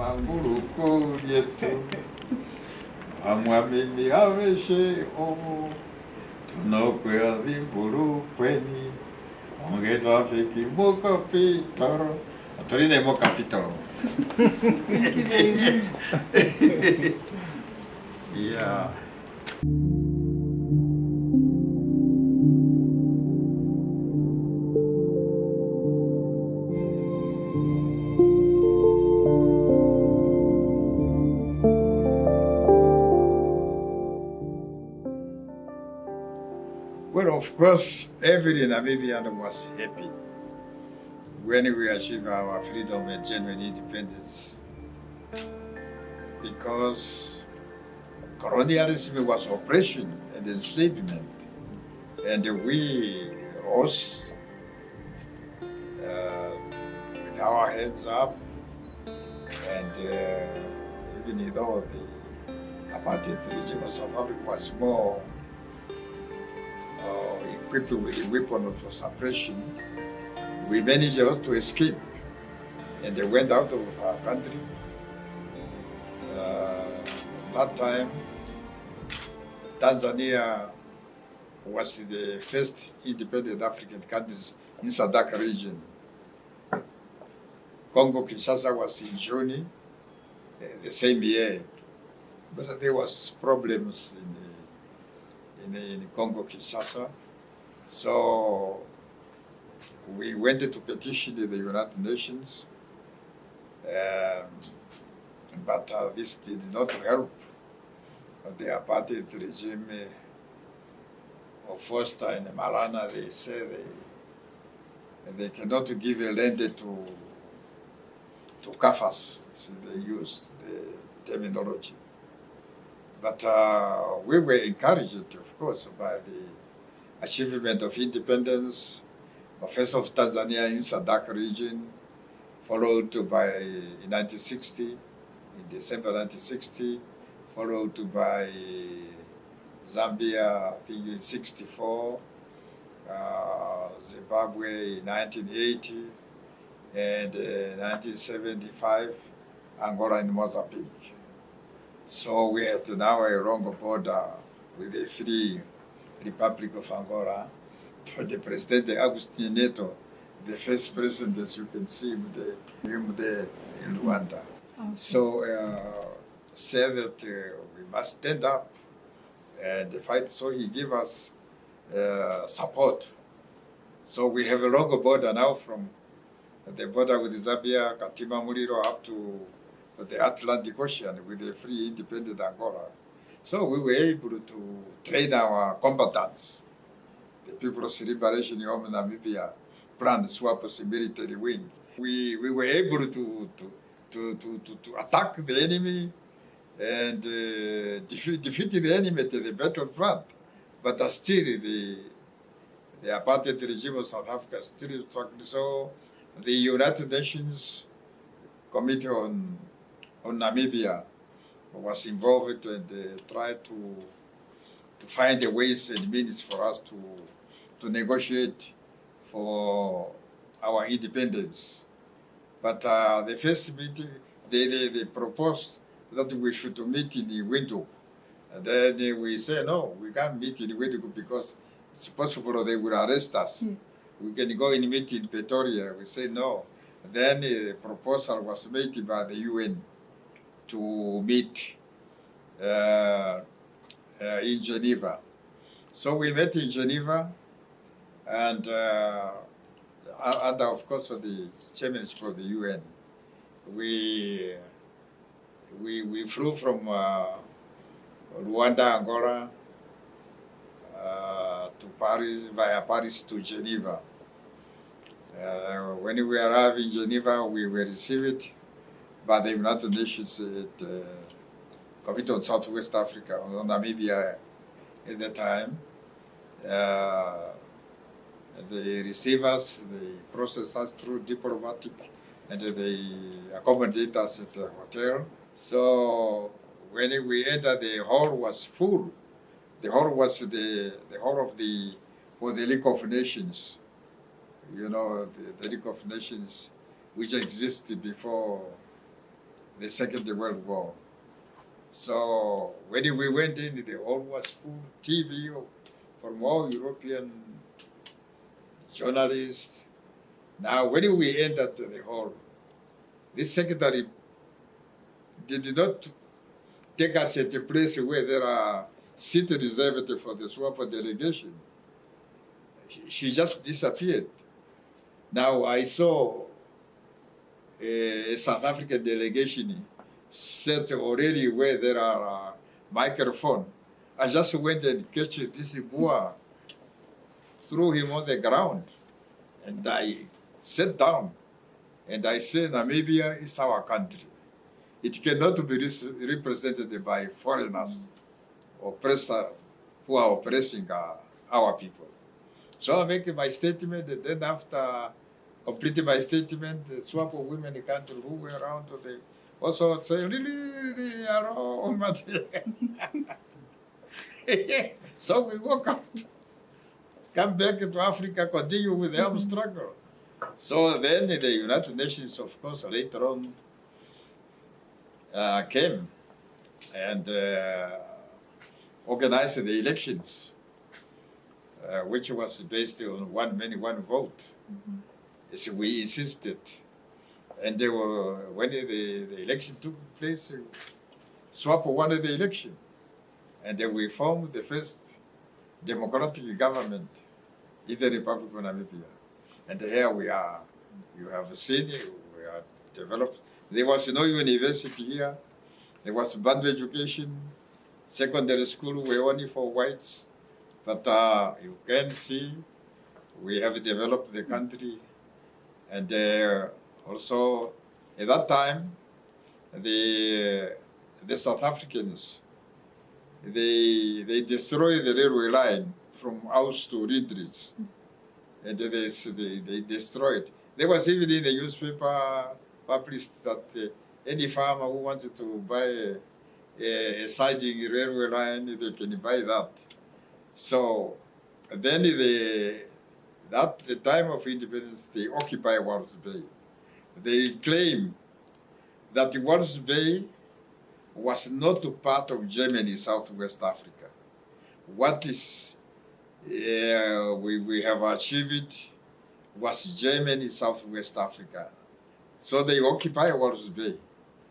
Anguruko yetu amwamimi aveshe omo tunokwe adhimburu kweni ongeto afiki moka pitoro atorine moka pitoro. Thank you very much. Yeah. Well, of course, every Namibian was happy when we achieved our freedom and genuine independence, because colonialism was oppression and enslavement, and we rose with our heads up, and even though the apartheid regime of South Africa was more equipped with the weapon of suppression, we managed to escape, and they went out of our country. That time, Tanzania was the first independent African countries in Sadaka region. Congo Kinshasa was in June the same year, but there was problems in Congo Kinshasa. So we went to petition the United Nations, but this did not help the apartheid regime of Foster and Malana. They say they cannot give a land to Kafas, so they used the terminology. But we were encouraged, of course, by the achievement of independence, first of Tanzania in Sadaka region, followed by in 1960, in December 1960, followed by Zambia, I think in 64, Zimbabwe in 1980, and 1975, Angola and Mozambique. So we had now a long border with the Free Republic of Angola. The President Agustin Neto, the first president, as you can see, him there in Rwanda. Okay. So said that we must stand up and fight. So he gave us support. So we have a long border now from the border with Zambia, Katima Muliro, up to the Atlantic Ocean with the free independent Angola. So we were able to train our combatants, the People's Liberation Army Namibia, planned SWAPO's military wing. We were able to attack the enemy and defeat the enemy at the battlefront. But still the apartheid regime of South Africa still struggled. So the United Nations Committee on Namibia was involved and tried to find the ways and means for us to negotiate for our independence. But the first meeting, they proposed that we should meet in the Windhoek. And then we said, no, we can't meet in the Windhoek because it's possible they will arrest us. We can go and meet in Pretoria. We said no. Then a proposal was made by the UN to meet in Geneva. So we met in Geneva, and under, of course, the chairmanship of the UN, we flew from Rwanda, Angola, to Paris, via Paris to Geneva. When we arrived in Geneva, we were received by the United Nations at Committee on Southwest Africa, on Namibia at the time. They receive us, they process us through diplomatic, and they accommodate us at the hotel. So when we entered, the hall was full. The hall was the hall of the League of Nations. You know, the League of Nations, which existed before the Second World War. So when we went in, the hall was full, TV from all European journalists. Now, when we entered the hall, this secretary did not take us at a place where there are seats reserved for the SWAPO delegation. She just disappeared. Now, I saw a South African delegation set already where there are microphones. I just went and catch this boy, threw him on the ground, and I sat down, and I said, Namibia is our country. It cannot be represented by foreigners or oppressors who are oppressing our people. So I make my statement, and then after completing my statement, the swap of women in the country who were around, they also say, really, So we walk out, come back to Africa, continue with the armed struggle. So then the United Nations, of course, later on came and organized the elections, which was based on one vote. So we insisted. And they were, when the election took place, SWAPO won the election. And then we formed the first democratic government in the Republic of Namibia. And here we are. You have seen it, we are developed. There was no university here. There was bad education. Secondary school were only for whites. But you can see we have developed the country. And also, at that time, the South Africans, they destroyed the railway line from Aus to Riedrich. And they destroyed. There was even in the newspaper published that any farmer who wanted to buy a siding railway line, they can buy that. So then at the time of independence, they occupy Walvis Bay. They claim that Walvis Bay was not a part of Germany, Southwest Africa. What is we have achieved was Germany, Southwest Africa. So they occupy Walvis Bay.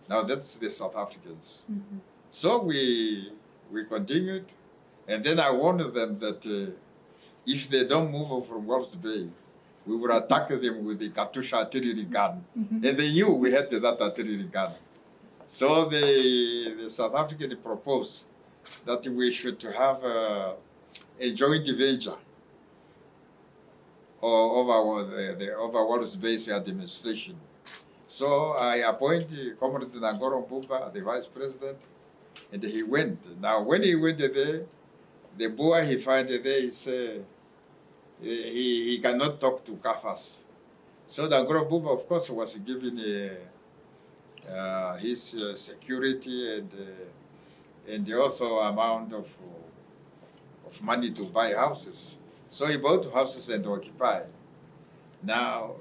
Now that's the South Africans. So we continued, and then I warned them that if they don't move from Walvis Bay, we would attack them with the Katusha artillery gun. And they knew we had that artillery gun. So the South Africans proposed that we should have a joint venture over Walvis Bay's administration. So I appointed Comrade Nangolo Mbumba, the vice president, and he went. Now, when he went there, the boy he found there, he said he cannot talk to Kafas. So Nangolo Mbumba, of course, was given his security and also amount of money to buy houses. So he bought houses and occupy. Now,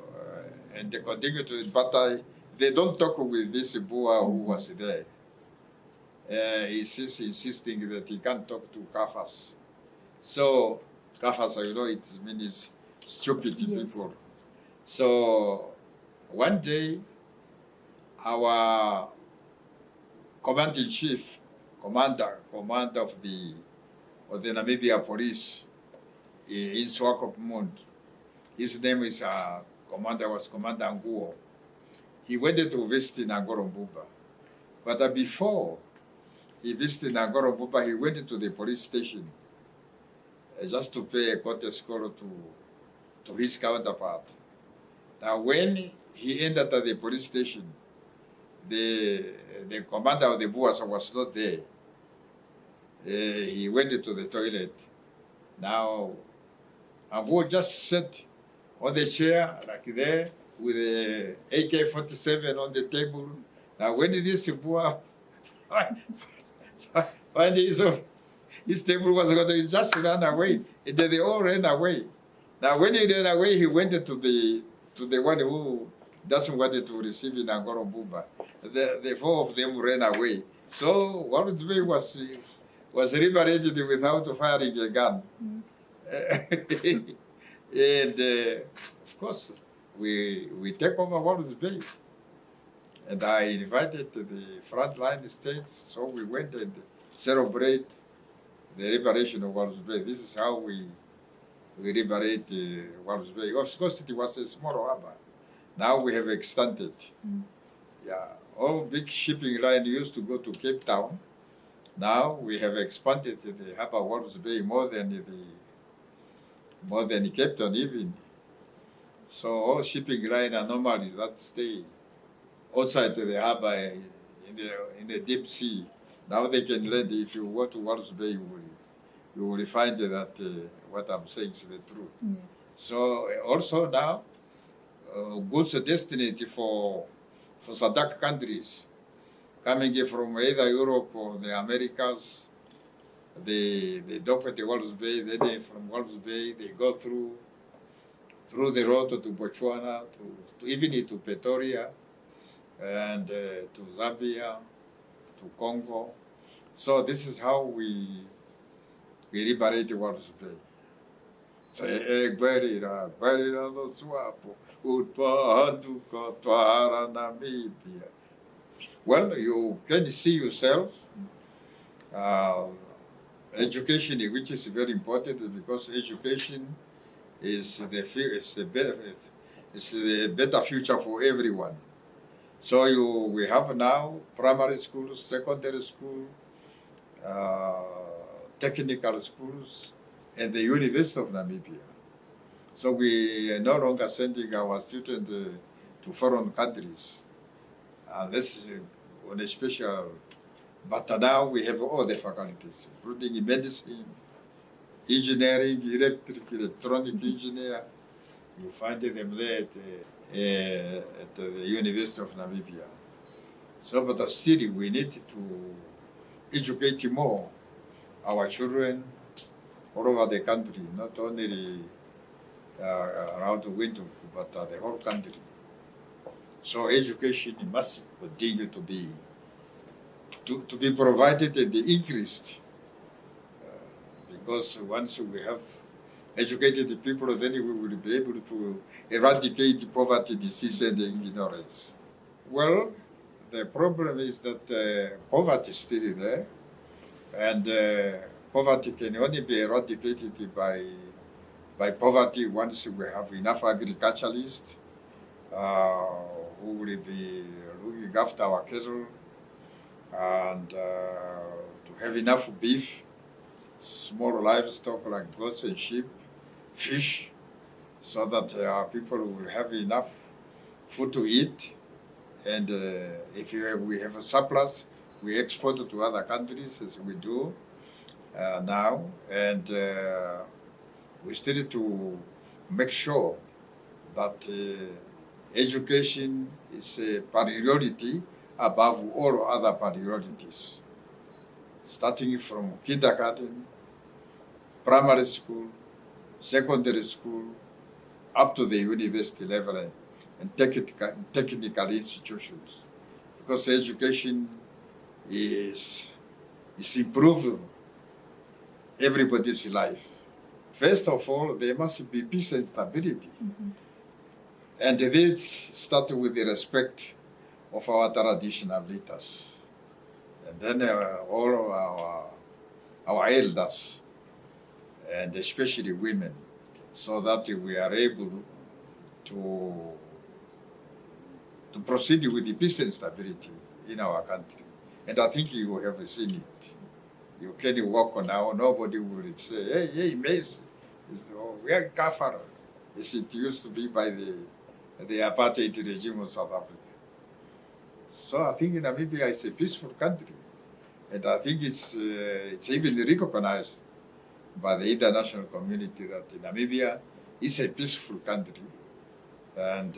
and they continue to, but they don't talk with this Boa who was there. He's insisting that he can't talk to Kafas. So, Kafas, you know, it means stupid people. So, one day, our commander-in-chief, commander of the Namibia police in Swakopmund, his name is Commander Nguo. He went to visit Nangolo Mbumba. But before he visited Nangolo Mbumba, he went to the police station just to pay a courtesy call to his counterpart. Now, when he entered the police station, the commander of the Boas was not there. He went to the toilet. Now, Nguo just sat on the chair, like there, with a AK-47 on the table. Now, when did this boy find his table was going to just run away, and then they all ran away. Now, when he ran away, he went to the one who doesn't want to receive Nangolo Mbumba. the four of them ran away. So Walvis Bay was liberated without firing a gun. And of course, we take over Walvis Bay. And I invited the frontline states, so we went and celebrate the liberation of Walvis Bay. This is how we liberate Walvis Bay. Of course, it was a small harbor. Now we have extended. Yeah, all big shipping line used to go to Cape Town. Now we have expanded the harbor of Walvis Bay more than Cape Town even. So all shipping line anomalies that stay outside the harbor in the deep sea. Now they can land. If you go to Walvis Bay, you will find that what I'm saying is the truth. So also now, goods destined for SADC countries, coming from either Europe or the Americas, they dock at the Walvis Bay. Then from Walvis Bay, they go through the road to Botswana, to even to Pretoria, and to Zambia, to Congo. So this is how we liberate Walvis Bay. Gwerira no swapo, utwahanduka twara Namibia. Well, you can see yourself. Education, which is very important, because education is the better future for everyone. So we have now primary schools, secondary school, technical schools, and the University of Namibia. So we are no longer sending our students to foreign countries, unless on a special. But now we have all the faculties, including medicine, engineering, electronic engineer. You find them there at the University of Namibia. So, but still, we need to educate more our children all over the country, not only around the window, but the whole country. So education must continue to be provided and increased, because once we have educated people, then we will be able to eradicate poverty, disease, and ignorance. Well, the problem is that poverty is still there, and poverty can only be eradicated by poverty once we have enough agriculturalists who will be looking after our cattle, and to have enough beef, small livestock like goats and sheep, fish, so that our people will have enough food to eat. And if we have a surplus, we export it to other countries, as we do now. And we still need to make sure that education is a priority above all other priorities, starting from kindergarten, primary school, secondary school, up to the university level and technical institutions. Because education is improving everybody's life. First of all, there must be peace and stability. And this starts with the respect of our traditional leaders. And then all of our elders, and especially women, so that we are able to proceed with the peace and stability in our country. And I think you have seen it. You can walk now, nobody will say, hey, Mace, we are kafar, as it used to be by the apartheid regime of South Africa. So I think Namibia is a peaceful country. And I think it's even recognized by the international community that Namibia is a peaceful country. And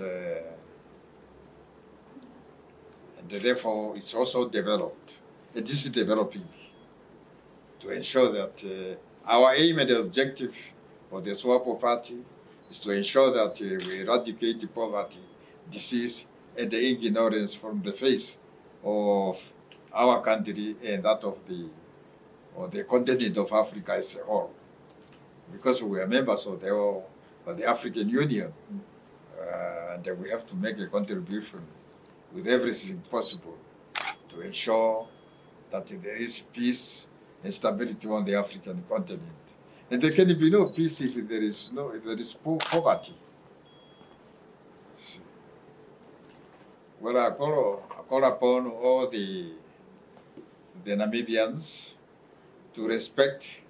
therefore it's also developed. It is developing to ensure that our aim and the objective of the SWAPO party is to ensure that we eradicate poverty, disease, and the ignorance from the face of our country and that of the continent of Africa as a whole, because we are members of the African Union, and we have to make a contribution with everything possible to ensure that there is peace and stability on the African continent. And there can be no peace if there is poverty. Well, I call upon all the Namibians to respect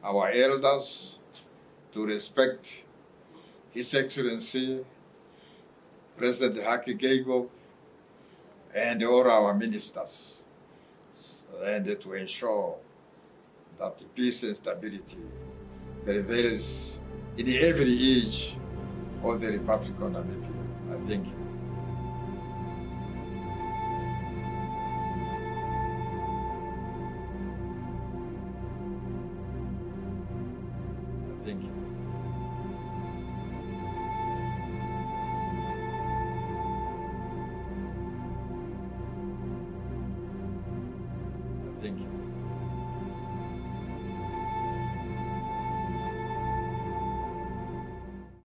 our elders, to respect His Excellency President Haki Geigo and all our ministers, and to ensure that the peace and stability prevails in every age of the Republic of Namibia. I thank you. Thank you. Thank you.